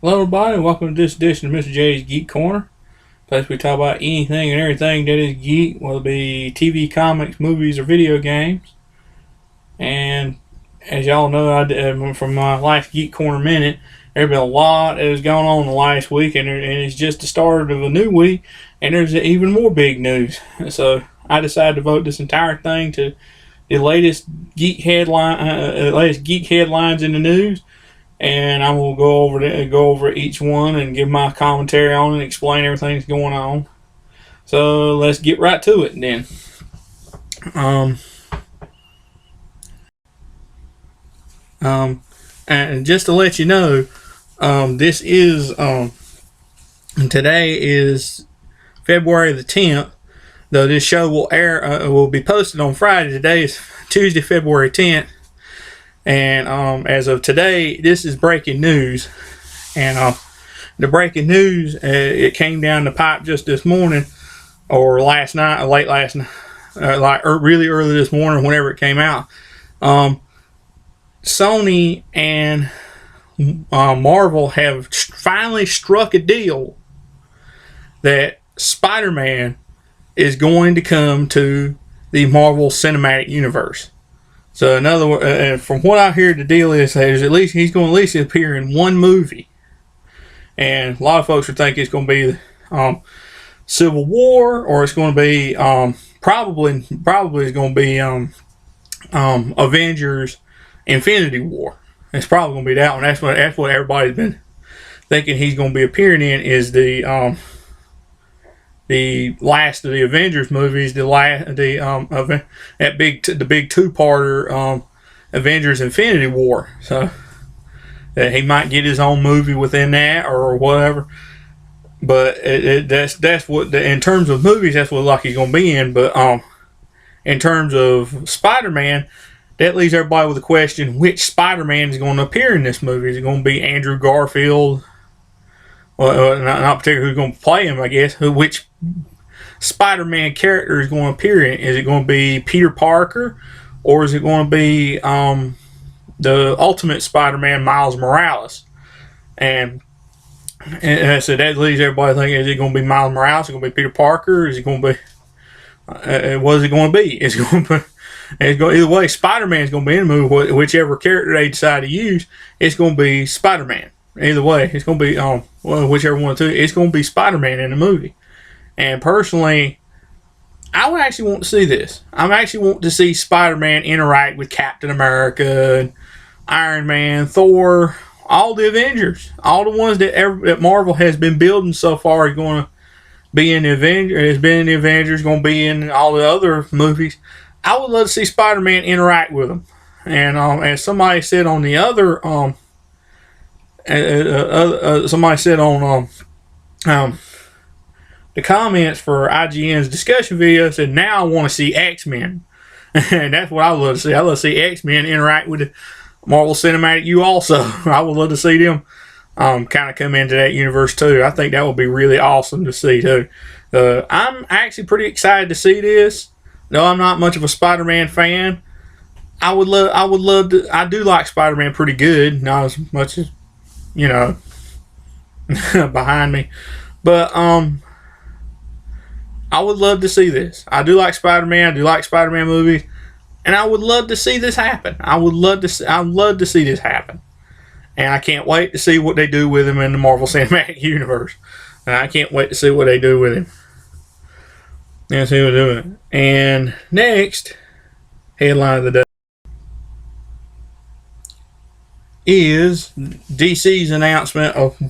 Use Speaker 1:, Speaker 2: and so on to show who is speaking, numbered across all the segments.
Speaker 1: Hello, everybody, and welcome to this edition of Mr. J's Geek Corner. Place we talk about anything and everything that is geek, whether it be TV, comics, movies, or video games. And as y'all know, from my last Geek Corner minute, there's been a lot that has gone on the last week, and it's just the start of a new week, and there's even more big news. So I decided to vote this entire thing to the latest geek headlines in the news, and I'm gonna go over each one and give my commentary on it and explain everything that's going on. So let's get right to it then. Um, and just to let you know, this is today is February the 10th. Though this show will be posted on Friday. Today is Tuesday, February 10th. And as of today, this is breaking news. And the breaking news, it came down the pipe just this morning, or last night, or late last night, really early this morning, whenever it came out. Sony and Marvel have finally struck a deal that Spider-Man is going to come to the Marvel Cinematic Universe. So, in other words, from what I hear, the deal is he's going to at least appear in one movie, and a lot of folks would think it's going to be Civil War, or it's going to be probably it's going to be Avengers Infinity War. It's probably going to be that one. That's what everybody's been thinking he's going to be appearing in, is the last of the Avengers movies, the big two-parter Avengers Infinity War. So he might get his own movie within that or whatever. But that's what in terms of movies, that's what like he's gonna be in. But in terms of Spider-Man, that leaves everybody with a question: which Spider-Man is going to appear in this movie? Is it going to be Andrew Garfield? Well, not particularly who's going to play him, I guess. Which Spider-Man character is going to appear in? Is it going to be Peter Parker, or is it going to be the Ultimate Spider-Man, Miles Morales? And so that leaves everybody thinking: is it going to be Miles Morales? Is it going to be Peter Parker? Is it going to be what is it going to be? It's going to be. Either way, Spider-Man is going to be in the movie. Whichever character they decide to use, it's going to be Spider-Man. Either way, it's going to be whichever one to. It's going to be Spider-Man in the movie. And personally, I would actually want to see this. I actually want to see Spider-Man interact with Captain America, and Iron Man, Thor, all the Avengers, all the ones that Marvel has been building so far are going to be in the Avengers. Has been in the Avengers, going to be in all the other movies. I would love to see Spider-Man interact with them. And as somebody said on the other, somebody said on the comments for IGN's discussion video, said, now I want to see X-Men. And that's what I would love to see. I love to see X-Men interact with the Marvel Cinematic U also. I would love to see them kind of come into that universe too. I think that would be really awesome to see too. I'm actually pretty excited to see this. No, I'm not much of a Spider-Man fan. I would love to. I do like Spider-Man pretty good, not as much as behind me, but I would love to see this. I do like Spider-Man. I do like Spider-Man movies, and I would love to see this happen. I'd love to see this happen, and I can't wait to see what they do with him in the Marvel Cinematic Universe. And I can't wait to see what they do with him. That's who we're doing. And next headline of the day is DC's announcement of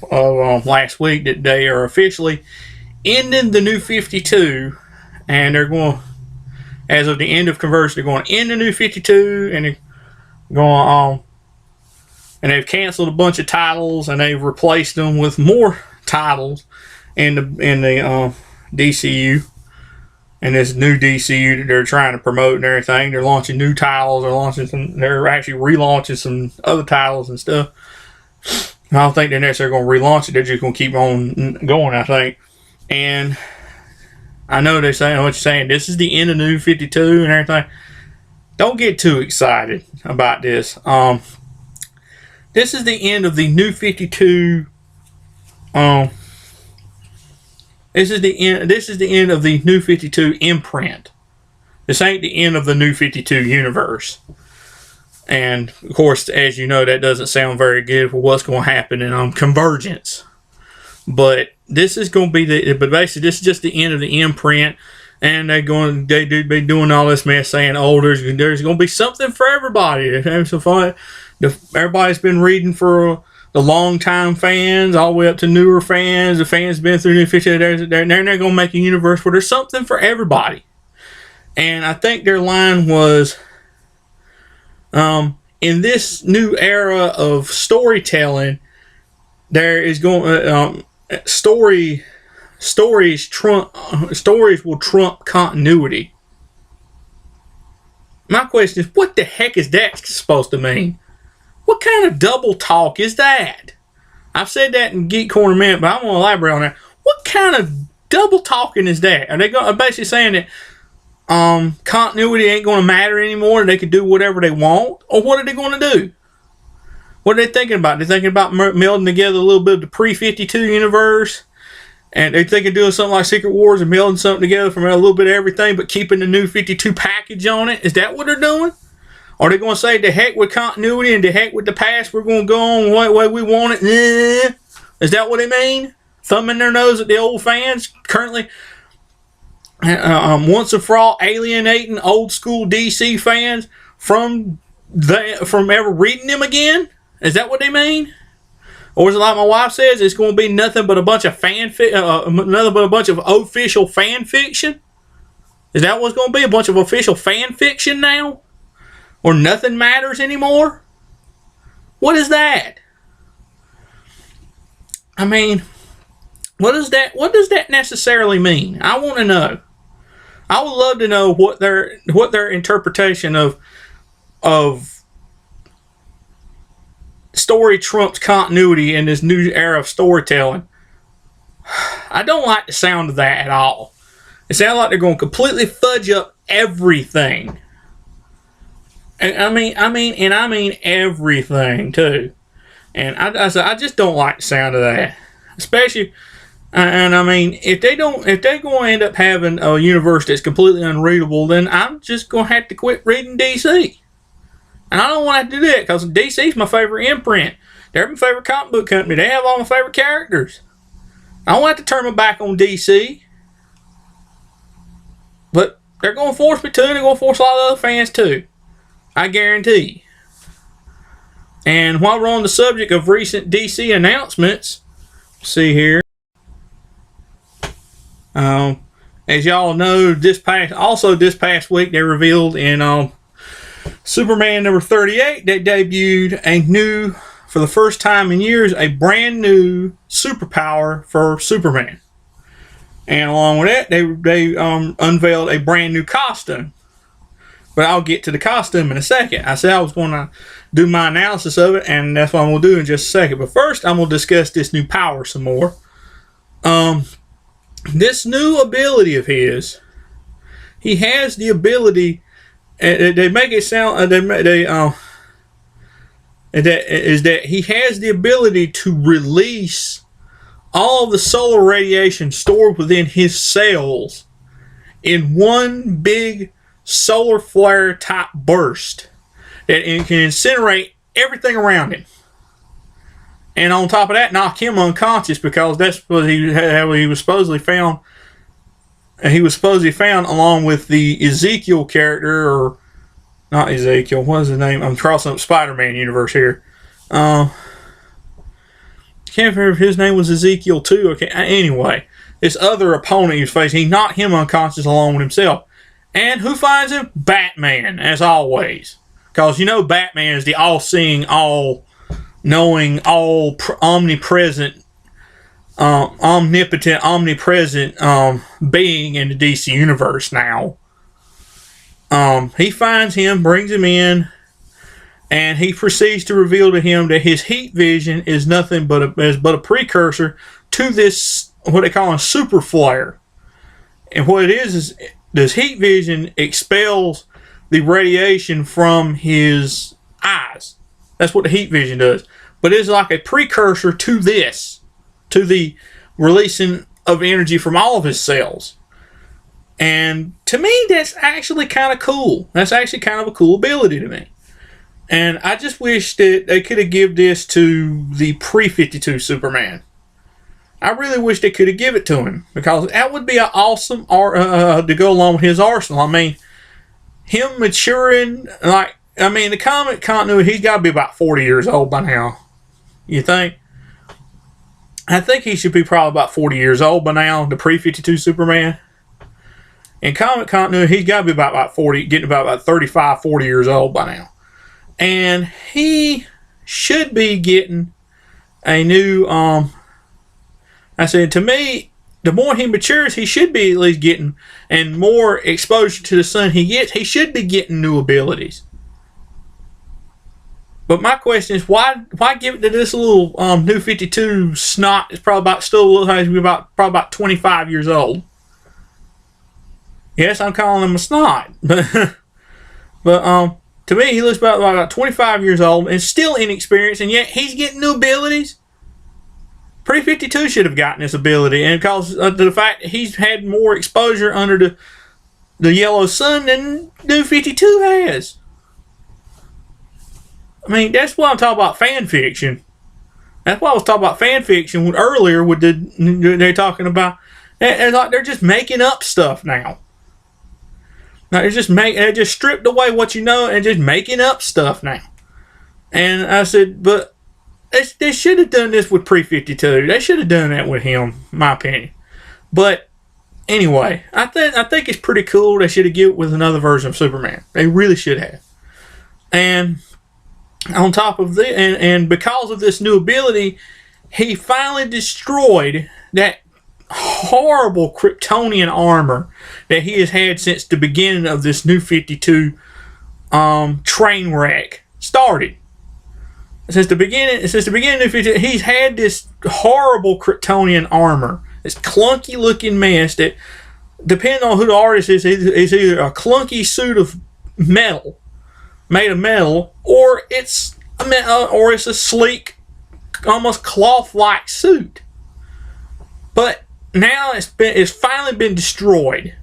Speaker 1: last week that they are officially ending the New 52, and they're going, as of the end of conversion, they're going to end the New 52, and they're going and they've canceled a bunch of titles, and they've replaced them with more titles in the DCU. And this new DCU that they're trying to promote and everything, they're launching new titles. They're actually relaunching some other titles and stuff. I don't think they're necessarily going to relaunch it. They're just going to keep on going, I think. And I know they're saying what you're saying. This is the end of New 52 and everything. Don't get too excited about this. This is the end of the New 52 Um, this is the end. This is the end of the New 52 imprint. This ain't the end of the New 52 universe. And of course, as you know, that doesn't sound very good for what's going to happen in Convergence. But this is going to be but basically this is just the end of the imprint, and they do be doing all this mess saying, oh, there's going to be something for everybody. Everybody's been reading for the long-time fans all the way up to newer fans. The fans been through New 52. They're going to make a universe where there's something for everybody. And I think their line was, in this new era of storytelling, there is going stories will trump continuity. My question is, what the heck is that supposed to mean? What kind of double talk is that? I've said that in Geek Corner a minute, but I want to elaborate on that. What kind of double talking is that? Are they basically saying that continuity ain't going to matter anymore and they can do whatever they want? Or what are they going to do? What are they thinking about? They're thinking about melding together a little bit of the pre-52 universe, and they're thinking of doing something like Secret Wars and melding something together from a little bit of everything, but keeping the New 52 package on it. Is that what they're doing? Or are they going to say, the heck with continuity and the heck with the past, we're going to go on the way we want it? Is that what they mean? Thumbing their nose at the old fans currently, once and for all alienating old school DC fans from ever reading them again? Is that what they mean? Or is it like my wife says, it's going to be nothing but a bunch of official fan fiction? Is that what's going to be? A bunch of official fan fiction now? Or nothing matters anymore? What is that? I mean, what does that necessarily mean? I want to know. I would love to know what their interpretation of story trumps continuity in this new era of storytelling. I don't like the sound of that at all. It sounds like they're going to completely fudge up everything. And I mean everything too. And I just don't like the sound of that. Especially, and I mean, if they're going to end up having a universe that's completely unreadable, then I'm just going to have to quit reading DC. And I don't want to do that because DC's my favorite imprint. They're my favorite comic book company. They have all my favorite characters. I don't have to turn my back on DC. But they're going to force me to, and they're going to force a lot of other fans too. I guarantee. And while we're on the subject of recent DC announcements, see here. As y'all know, this past week they revealed in Superman number 38, they debuted for the first time in years, a brand new superpower for Superman. And along with that, they unveiled a brand new costume. But I'll get to the costume in a second. I said I was going to do my analysis of it, and that's what I'm going to do in just a second. But first, I'm going to discuss this new power some more. This new ability of his, he has the ability. They make it sound that he has the ability to release all the solar radiation stored within his cells in one big solar flare type burst that it can incinerate everything around him, and on top of that, knock him unconscious, because that's what he was supposedly found. He was supposedly found along with the Ezekiel character, or not Ezekiel. What is his name? I'm crossing up Spider-Man universe here. Can't remember if his name was Ezekiel too. Okay. Anyway, this other opponent he was facing, he knocked him unconscious along with himself. And who finds him? Batman, as always. Because you know Batman is the all-seeing, all-knowing, omnipresent, omnipresent being in the DC universe now. He finds him, brings him in, and he proceeds to reveal to him that his heat vision is nothing but a precursor to this, what they call a super flare. And what it is this heat vision expels the radiation from his eyes. That's what the heat vision does. But it's like a precursor to this. to the releasing of energy from all of his cells. And to me, that's actually kind of cool. That's actually kind of a cool ability to me. And I just wish that they could have given this to the pre-52 Superman. I really wish they could have given it to him, because that would be an awesome to go along with his arsenal. I mean, him maturing, the comic continuity, he's got to be about 40 years old by now. You think? I think he should be probably about 40 years old by now, the pre-52 Superman. In comic continuity, he's got to be about 40, getting about 35, 40 years old by now. And he should be getting a new, I said, to me, the more he matures, he should be at least getting, and more exposure to the sun he gets, he should be getting new abilities. But my question is, why give it to this little new 52 snot? It's probably probably about 25 years old. Yes, I'm calling him a snot, but to me, he looks about 25 years old and still inexperienced, and yet he's getting new abilities. Pre-52 should have gotten this ability, and because of the fact that he's had more exposure under the yellow sun than New 52 has. I mean, that's what I'm talking about, fan fiction. That's why I was talking about fan fiction earlier. They're talking about, they're just making up stuff now. Now they just stripped away what you know and just making up stuff now. And I said, but they should have done this with Pre-52. They should have done that with him, in my opinion. But anyway, I think it's pretty cool. They should have given it with another version of Superman. They really should have. And on top of this, and because of this new ability, he finally destroyed that horrible Kryptonian armor that he has had since the beginning of this New 52 train wreck started. Since the beginning of New 52, he's had this horrible Kryptonian armor. This clunky looking mess that, depending on who the artist is either a clunky suit of metal, made of metal, or it's a sleek, almost cloth-like suit. But now it's finally been destroyed.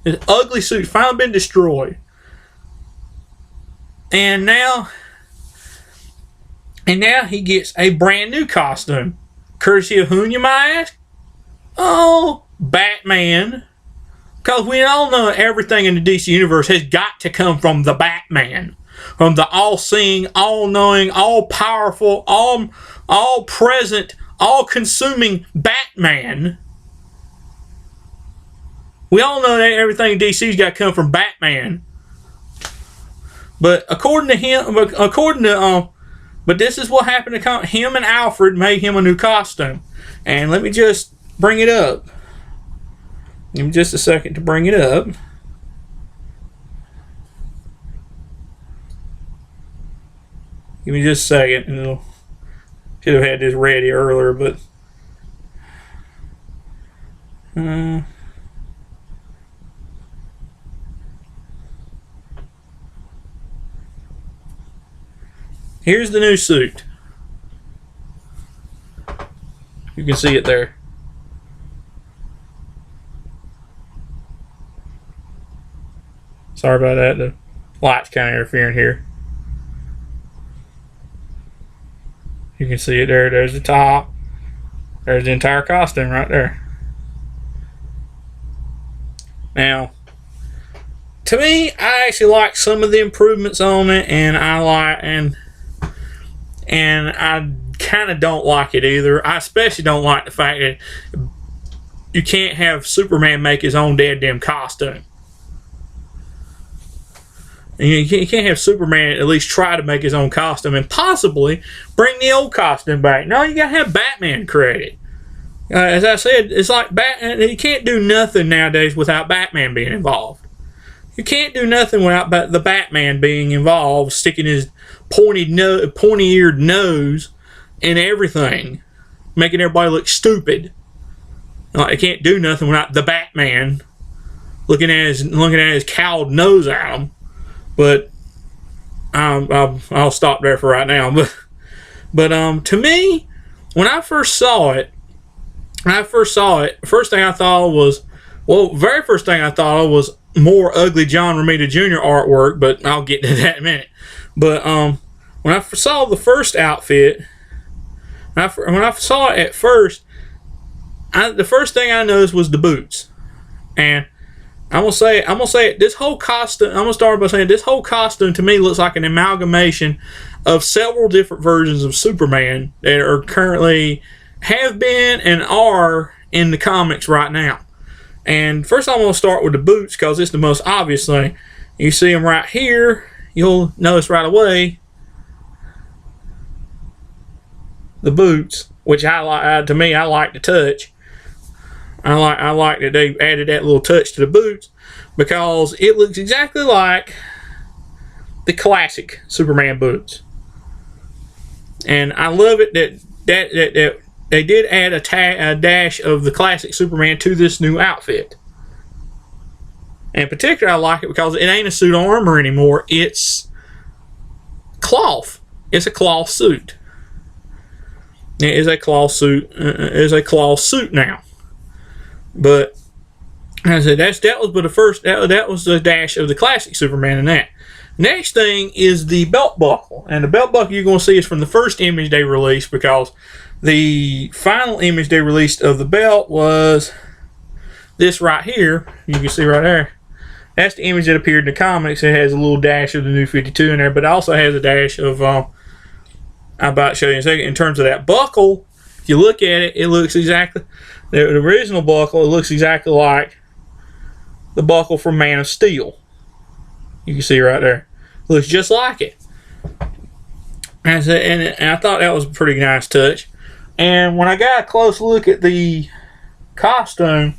Speaker 1: This ugly suit finally been destroyed. And now he gets a brand new costume. Courtesy of whom, you might ask? Oh, Batman. Because we all know everything in the DC Universe has got to come from the Batman. From the all-seeing, all-knowing, all-powerful, all-present, all-consuming Batman. We all know that everything in DC's got to come from Batman. But according to him, but this is what happened to him, and Alfred made him a new costume. And let me just bring it up. Give me just a second to bring it up. Give me just a second. Should have had this ready earlier, but here's the new suit. You can see it there. Sorry about that. The light's kind of interfering here. You can see it there. There's the top. There's the entire costume right there. Now, to me, I actually like some of the improvements on it, and I kind of don't like it either. I especially don't like the fact that you can't have Superman make his own damn costume. And you can't have Superman at least try to make his own costume and possibly bring the old costume back. No, you gotta have Batman create it. As I said, it's like Batman. You can't do nothing nowadays without Batman being involved. You can't do nothing without the Batman being involved, sticking his pointy-eared nose in everything, making everybody look stupid. Like, you can't do nothing without the Batman looking at his cowled nose at him. But I'll stop there for right now. But to me, when I first saw it, when I first saw it, first thing I thought was, well, very first thing I thought of was more ugly John Romita Jr. artwork, but I'll get to that in a minute. But when I saw the first outfit, when I saw it at first, the first thing I noticed was the boots. And I'm gonna say this whole costume. I'm gonna start by saying this whole costume to me looks like an amalgamation of several different versions of Superman that are currently have been and are in the comics right now. And first, I'm gonna start with the boots because it's the most obvious thing. You see them right here. You'll notice right away the boots, which I like. To me, I like the touch. I like that they added that little touch to the boots because it looks exactly like the classic Superman boots. And I love it that they did add a dash of the classic Superman to this new outfit. And in particular, I like it because it ain't a suit of armor anymore. It's cloth. It's a cloth suit. It is a cloth suit. It is a cloth suit now. But I said that was the dash of the classic Superman in that. Next thing is the belt buckle, and the belt buckle you're going to see is from the first image they released because the final image they released of the belt was this right here. You can see right there. That's the image that appeared in the comics. It has a little dash of the New 52 in there, but it also has a dash of. I'm about to show you in a second. In terms of that buckle, if you look at it, it looks exactly. The original buckle, it looks exactly like the buckle from Man of Steel. You can see right there. It looks just like it. And I thought that was a pretty nice touch. And when I got a close look at the costume,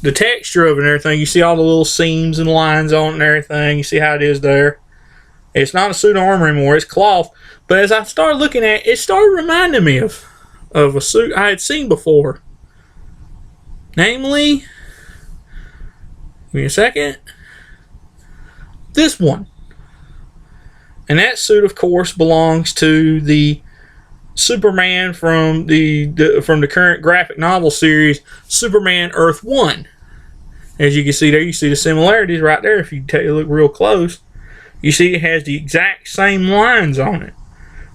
Speaker 1: the texture of it and everything, you see all the little seams and lines on it and everything. You see how it is there. It's not a suit of armor anymore. It's cloth. But as I started looking at it, it started reminding me of a suit I had seen before. Namely, give me a second, this one. And that suit, of course, belongs to the Superman from the current graphic novel series, Superman Earth 1. As you can see there, you see the similarities right there. If you take a look real close, you see it has the exact same lines on it.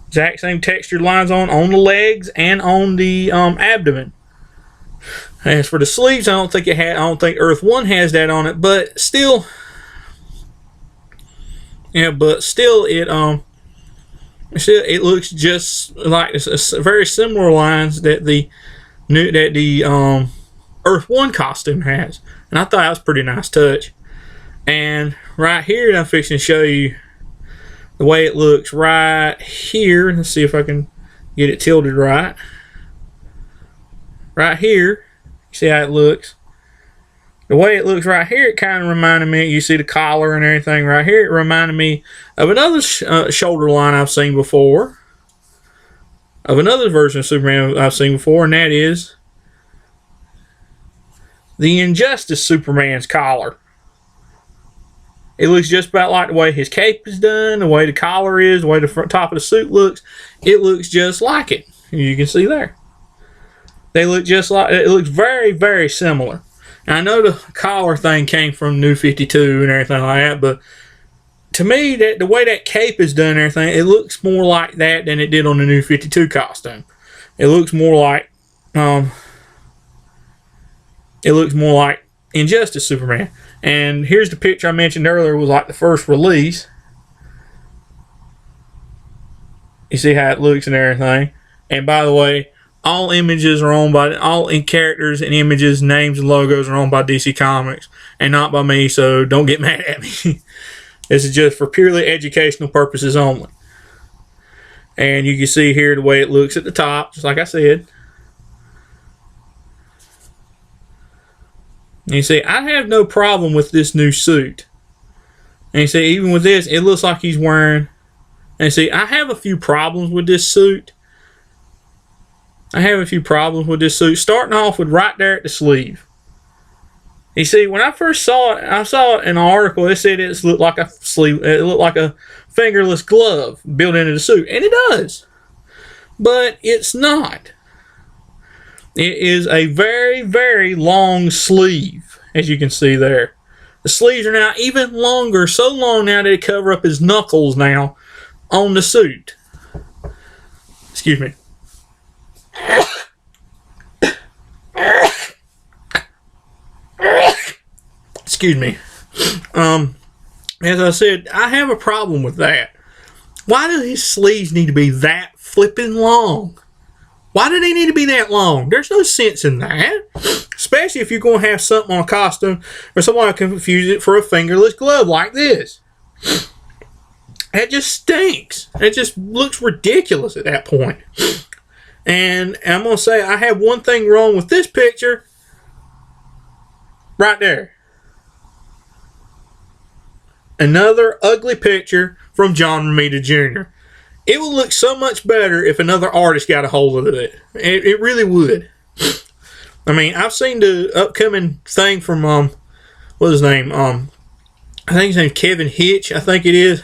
Speaker 1: Exact same textured lines on the legs and on the abdomen. As for the sleeves, I don't think Earth 1 has that on it, but still, it looks just like it's very similar lines that the Earth 1 costume has, and I thought that was a pretty nice touch. And right here, I'm fixing to show you the way it looks right here. Let's see if I can get it tilted right. Right here. See how it looks? The way it looks right here, it kind of reminded me, you see the collar and everything right here, it reminded me of another shoulder line I've seen before, of another version of Superman I've seen before, and that is the Injustice Superman's collar. It looks just about like the way his cape is done, the way the collar is, the way the top of the suit looks. It looks just like it. You can see there. They look just like it. Looks very, very similar. And I know the collar thing came from New 52 and everything like that, but to me, the way that cape is done and everything, it looks more like that than it did on the New 52 costume. It looks more like Injustice Superman. And here's the picture I mentioned earlier, was like the first release. You see how it looks and everything. And by the way, all images are owned by all characters and images, names and logos are owned by DC Comics and not by me. So don't get mad at me. This is just for purely educational purposes only. And you can see here the way it looks at the top, just like I said. And you see, I have no problem with this new suit. And you see, even with this, it looks like he's wearing. And see, I have a few problems with this suit. Starting off with right there at the sleeve. You see, when I first saw it, I saw it in an article. It said it looked like a sleeve. It looked like a fingerless glove built into the suit, and it does. But it's not. It is a very, very long sleeve, as you can see there. The sleeves are now even longer, so long now that they cover up his knuckles now on the suit. Excuse me. Excuse me. As I said, I have a problem with that. Why do his sleeves need to be that flipping long? Why do they need to be that long? There's no sense in that. Especially if you're going to have something on a costume or someone can confuse it for a fingerless glove like this. That just stinks. It just looks ridiculous at that point. And I'm going to say I have one thing wrong with this picture. Right there. Another ugly picture from John Romita Jr. It would look so much better if another artist got a hold of it. It really would. I mean, I've seen the upcoming thing from, what's his name? I think his name's Kevin Hitch, I think it is.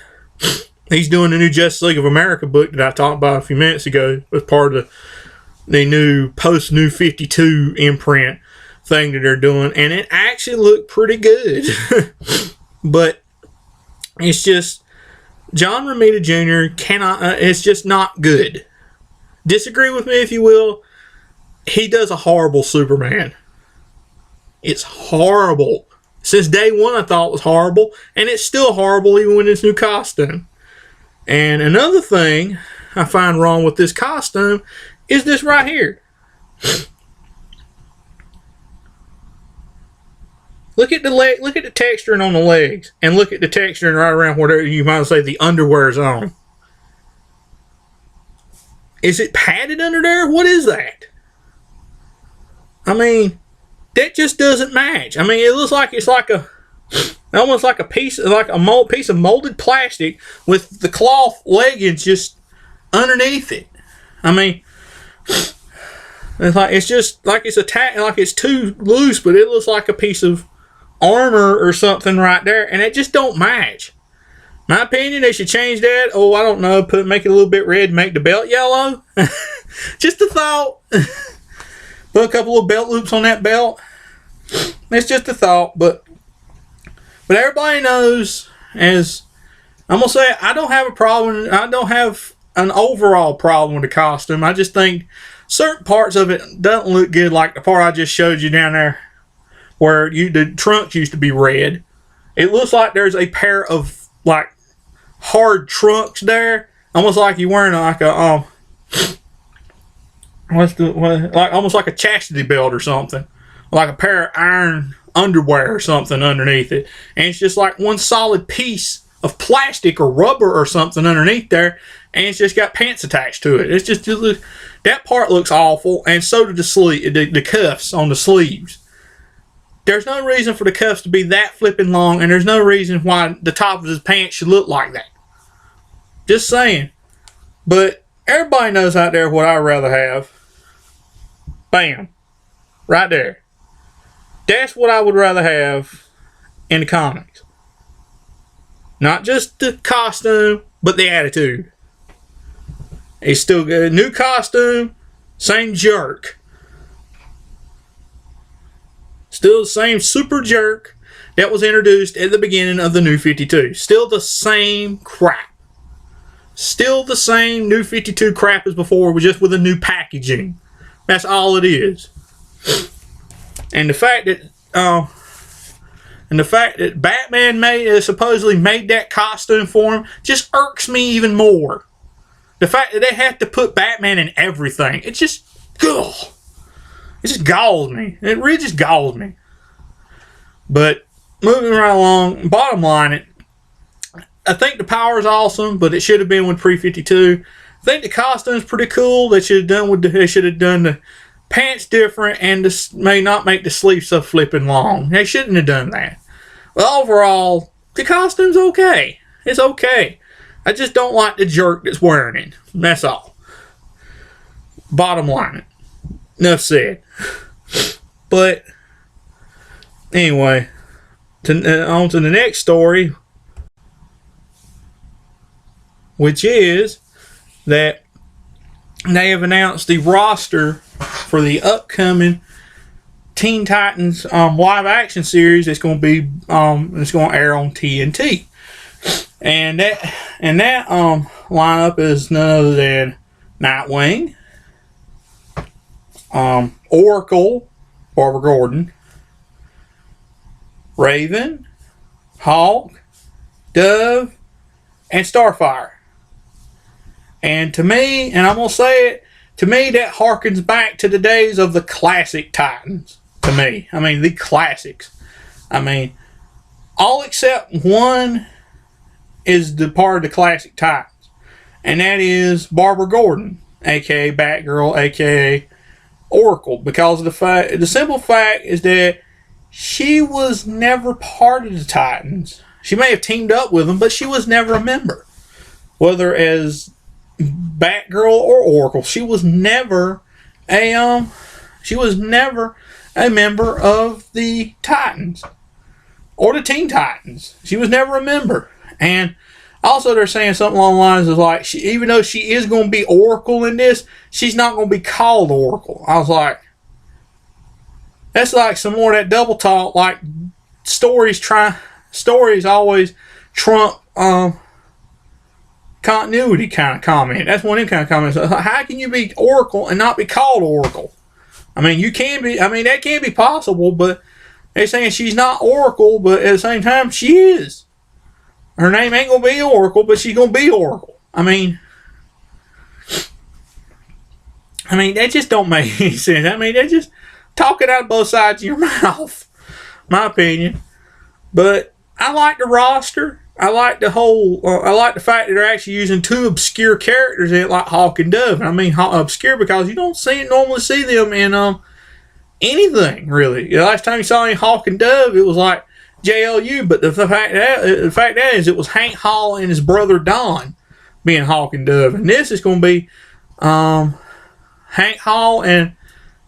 Speaker 1: He's doing the new Justice League of America book that I talked about a few minutes ago as part of the new post-New 52 imprint thing that they're doing. And it actually looked pretty good. But it's just, John Romita Jr. cannot, it's just not good. Disagree with me if you will. He does a horrible Superman. It's horrible. Since day one I thought it was horrible, and it's still horrible even with his new costume. And another thing I find wrong with this costume is this right here. Look at the leg. Look at the texturing on the legs, and look at the texturing right around whatever you might say the underwear is on. Is it padded under there? What is that? I mean, that just doesn't match. I mean, it looks like it's like a almost like a piece of molded plastic with the cloth leggings just underneath it. I mean, it's just like it's attached, like it's too loose, but it looks like a piece of armor or something right there, and it just don't match. My opinion, they should change that. Oh, I don't know, make it a little bit red, make the belt yellow. Just a thought. Put a couple of belt loops on that belt. It's just a thought, but everybody knows, as I'm gonna say, I don't have a problem. I don't have an overall problem with the costume. I just think certain parts of it don't look good, like the part I just showed you down there, where the trunks used to be red. It looks like there's a pair of like hard trunks there, almost like you're wearing like a almost like a chastity belt or something, like a pair of iron underwear or something underneath it, and it's just like one solid piece of plastic or rubber or something underneath there, and it's just got pants attached to it. It's just that part looks awful, and so do the cuffs on the sleeves. There's no reason for the cuffs to be that flipping long, and there's no reason why the top of his pants should look like that. Just saying. But everybody knows out there what I'd rather have. Bam. Right there. That's what I would rather have in the comics. Not just the costume, but the attitude. He's still got a new costume, same jerk. Still the same super jerk that was introduced at the beginning of the New 52. Still the same crap. Still the same New 52 crap as before, just with a new packaging. That's all it is. And the fact that Batman supposedly made that costume for him just irks me even more. The fact that they have to put Batman in everything, it just galls me. It really just galls me. But moving right along, bottom line, I think the power is awesome, but it should have been with pre-52. I think the costume's pretty cool. They should have done the pants different, and may not make the sleeves so flipping long. They shouldn't have done that. But overall, the costume's okay. It's okay. I just don't like the jerk that's wearing it. That's all. Bottom line. Enough said. But anyway, on to the next story, which is that they have announced the roster for the upcoming Teen Titans live action series. It's going to be it's going to air on TNT, and that lineup is none other than Nightwing, Oracle, Barbara Gordon, Raven, Hawk, Dove, and Starfire. And to me, and I'm going to say it, to me that harkens back to the days of the classic Titans. To me, I mean, the classics. I mean, all except one is the part of the classic Titans, and that is Barbara Gordon, aka Batgirl, aka Oracle, because of the simple fact is that she was never part of the Titans. She may have teamed up with them, but she was never a member, whether as Batgirl or Oracle. She was never a member of the Titans or the Teen Titans. She was never a member. And also they're saying something along the lines of like, even though she is going to be Oracle in this, she's not going to be called Oracle. I was like, that's like some more of that double talk, like stories always trump continuity kind of comment. That's one of them kind of comments. How can you be Oracle and not be called Oracle? I mean, you can be. I mean, that can be possible, but they're saying she's not Oracle, but at the same time, she is. Her name ain't gonna be Oracle, but she's gonna be Oracle. I mean, that just don't make any sense. I mean, they just talking out of both sides of your mouth, my opinion. But I like the roster. I like the whole. I like the fact that they're actually using two obscure characters in it, like Hawk and Dove. And I mean obscure because you don't normally see them in anything really. The last time you saw any Hawk and Dove, it was like JLU. But the fact that is, it was Hank Hall and his brother Don being Hawk and Dove. And this is going to be Hank Hall and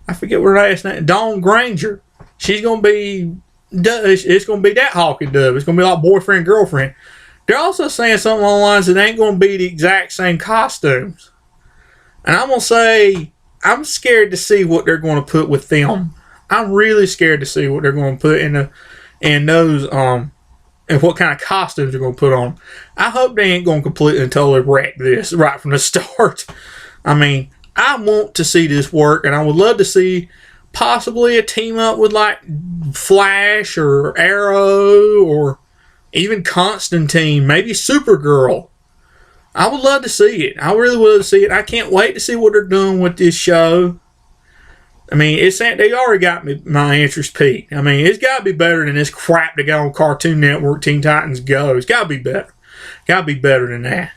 Speaker 1: I forget her last name, Dawn Granger. She's going to be. It's going to be that Hawk and Dove. It's going to be like boyfriend, girlfriend. They're also saying something along the lines that ain't going to be the exact same costumes. And I'm going to say, I'm scared to see what they're going to put with them. I'm really scared to see what they're going to put in those, and what kind of costumes they're going to put on. I hope they ain't going to completely and totally wreck this right from the start. I mean, I want to see this work, and I would love to see possibly a team up with like Flash or Arrow or even Constantine, maybe Supergirl. I would love to see it. I really would love to see it. I can't wait to see what they're doing with this show. I mean, they already got my interest peaked. I mean, it's got to be better than this crap that got on Cartoon Network, Teen Titans Go. It's got to be better. Got to be better than that.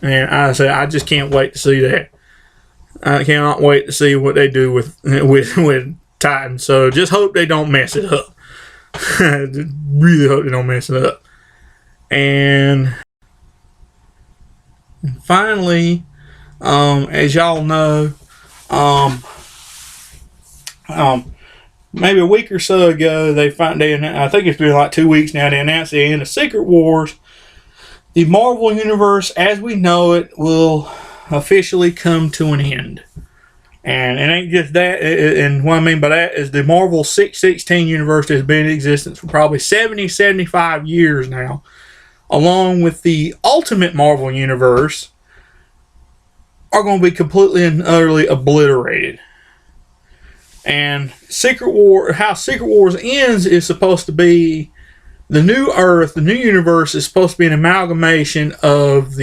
Speaker 1: And I just can't wait to see that. I cannot wait to see what they do with Titans. So just hope they don't mess it up. Really hope they don't mess it up. And finally, as y'all know, maybe a week or so ago, I think it's been like 2 weeks now, they announced the end of Secret Wars. The Marvel Universe, as we know it, will officially come to an end. And it ain't just that, and what I mean by that is the Marvel 616 universe has been in existence for probably 75 years now, along with the Ultimate Marvel Universe, are going to be completely and utterly obliterated. And how Secret Wars ends is supposed to be the new Earth, the new universe is supposed to be an amalgamation of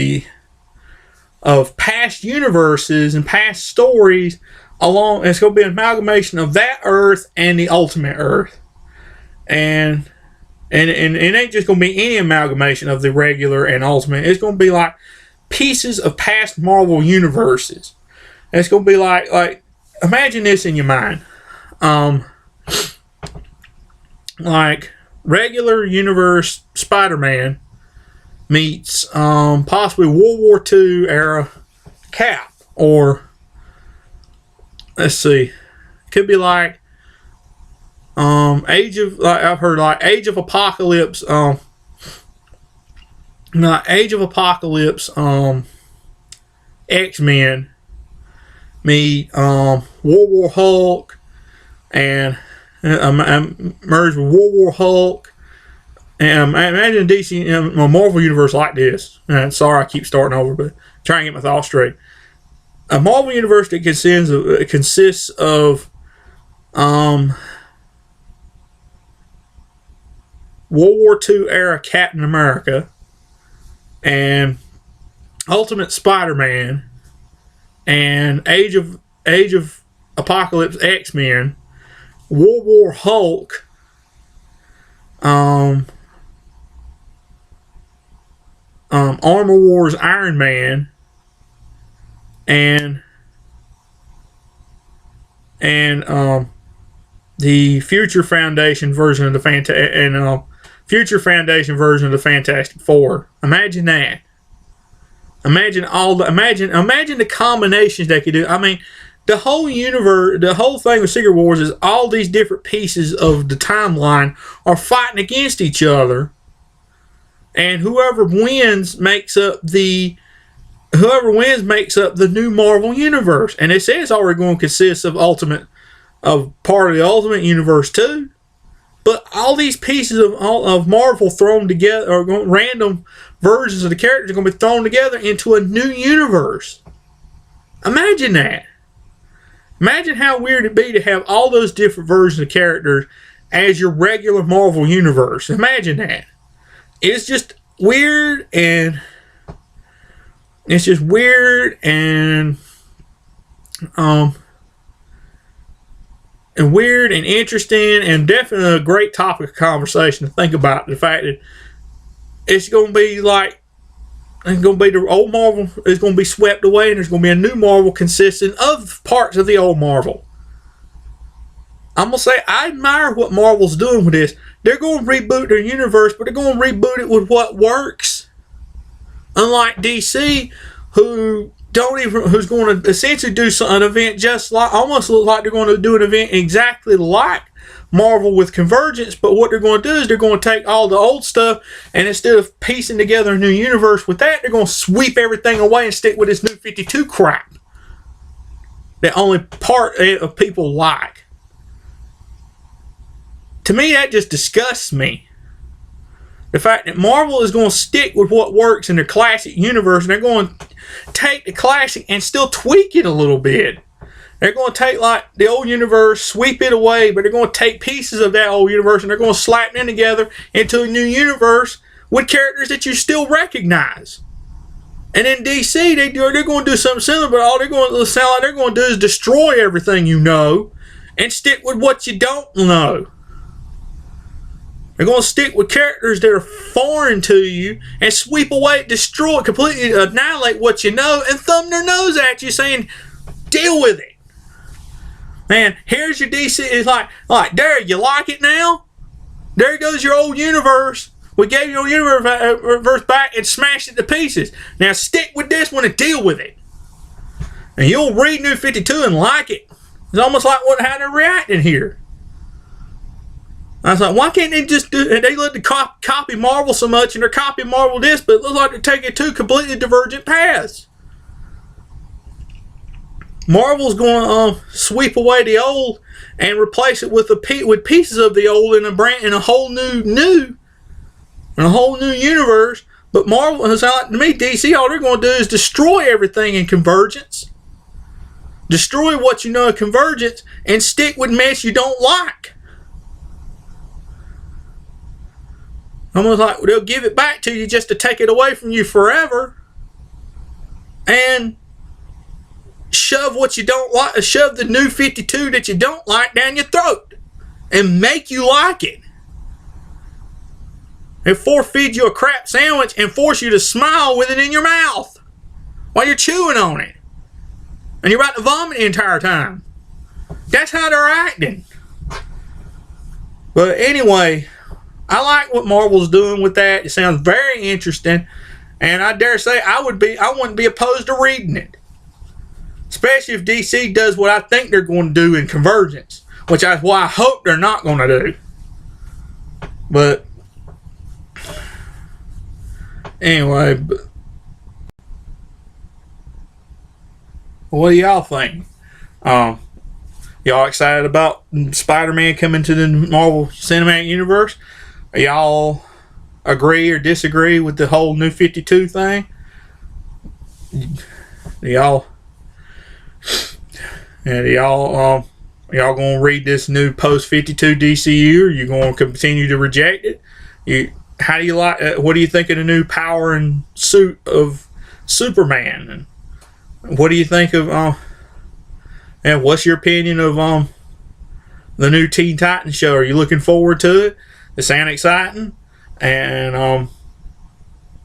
Speaker 1: past universes and past stories it's going to be an amalgamation of that Earth and the Ultimate Earth. And it ain't just going to be any amalgamation of the regular and Ultimate. It's going to be like pieces of past Marvel universes. And it's going to be like imagine this in your mind. Like regular universe Spider-Man meets possibly World War II era Cap, or let's see, it could be like Age of Apocalypse, X-Men meet World War Hulk, and merged with World War Hulk. And imagine DC, a Marvel universe like this. And sorry, I keep starting over, but trying to get my thoughts straight. A Marvel universe that consists of World War II era Captain America and Ultimate Spider-Man and Age of Apocalypse X-Men, World War Hulk, Armor Wars Iron Man, and the Future Foundation version of the Future Foundation version of the Fantastic Four. Imagine that. Imagine the combinations they could do. I mean, the whole universe, the whole thing with Secret Wars is all these different pieces of the timeline are fighting against each other, and whoever wins makes up the new Marvel universe. And it says it's already going to consist of part of the Ultimate Universe too. But all these pieces of Marvel thrown together, or random versions of the characters, are going to be thrown together into a new universe. Imagine that. Imagine how weird it'd be to have all those different versions of characters as your regular Marvel universe. Imagine that. It's just weird, and weird and interesting, and definitely a great topic of conversation to think about. The fact that it's going to be like, it's going to be the old Marvel is going to be swept away, and there's going to be a new Marvel consisting of parts of the old Marvel. I'm going to say I admire what Marvel's doing with this. They're going to reboot their universe, but they're going to reboot it with what works. Unlike DC, who's going to essentially do an event just like, almost look like they're going to do an event exactly like Marvel with Convergence, but what they're going to do is they're going to take all the old stuff, and instead of piecing together a new universe with that, they're going to sweep everything away and stick with this new 52 crap that only part of people like. To me, that just disgusts me. The fact that Marvel is going to stick with what works in their classic universe, and they're going to take the classic and still tweak it a little bit. They're going to take like the old universe, sweep it away, but they're going to take pieces of that old universe and they're going to slap them together into a new universe with characters that you still recognize. And in DC, they're going to do something similar, but all they're going to sound like they're going to do is destroy everything you know and stick with what you don't know. They're going to stick with characters that are foreign to you and sweep away, destroy, completely annihilate what you know and thumb their nose at you saying, deal with it. Man, here's your DC. It's like, there, you like it now? There goes your old universe. We gave your universe back and smashed it to pieces. Now stick with this one and deal with it. And you'll read New 52 and like it. It's almost like how they're reacting here. I was like, why can't they just do it? They let the copy Marvel so much, and they're copying Marvel this, but it looks like they're taking two completely divergent paths. Marvel's going to sweep away the old and replace it with pieces of the old in a whole new universe. But Marvel, to me, DC, all they're going to do is destroy everything in Convergence, destroy what you know of Convergence, and stick with mess you don't like. Almost like they'll give it back to you just to take it away from you forever, and shove what you don't like, shove the new 52 that you don't like down your throat and make you like it. And force-feed you a crap sandwich and force you to smile with it in your mouth while you're chewing on it. And you're about to vomit the entire time. That's how they're acting. But anyway, I like what Marvel's doing with that. It sounds very interesting. And I dare say I wouldn't be opposed to reading it. Especially if DC does what I think they're going to do in Convergence, which is why I hope they're not going to do. But anyway, what do y'all think? Y'all excited about Spider-Man coming to the Marvel Cinematic Universe? Y'all agree or disagree with the whole New 52 thing? Y'all gonna read this new post 52 DCU, or you gonna continue to reject it? How do you like? What do you think of the new power and suit of Superman? And what do you think of? And what's your opinion of the new Teen Titans show? Are you looking forward to it? It sounds exciting. And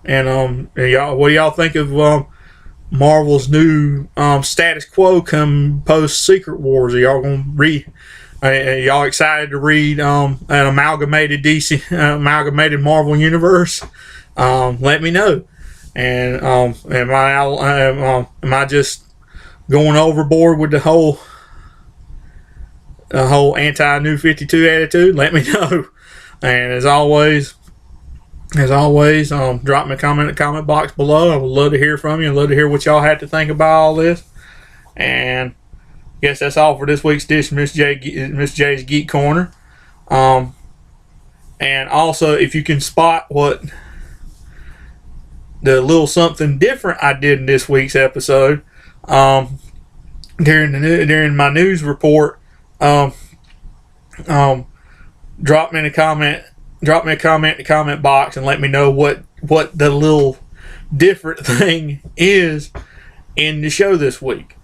Speaker 1: y'all, what do y'all think of Marvel's new status quo come post Secret Wars? Are y'all gonna read? Y'all excited to read an amalgamated amalgamated Marvel universe? Let me know. And am I just going overboard with the whole anti New 52 attitude? Let me know. And as always, drop me a comment in the comment box below. I would love to hear from you. I'd love to hear what y'all had to think about all this. And I guess that's all for this week's edition of Miss J's Geek Corner. And also, if you can spot what the little something different I did in this week's episode, during my news report, drop me a comment in the comment box and let me know what the little different thing is in the show this week.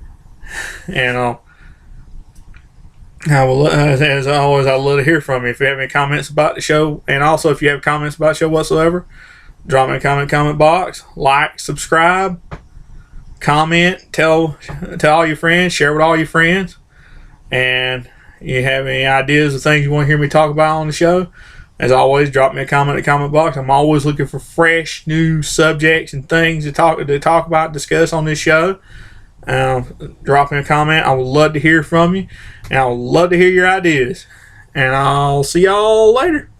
Speaker 1: And I will, as always, I'd love to hear from you if you have any comments about the show. And also, if you have comments about the show whatsoever, drop me a comment box, like, subscribe, comment, tell all your friends, share with all your friends. And you have any ideas of things you want to hear me talk about on the show, as always, drop me a comment in the comment box. I'm always looking for fresh new subjects and things to talk about, discuss on this show. Drop me a comment. I would love to hear from you, and I would love to hear your ideas. And I'll see y'all later.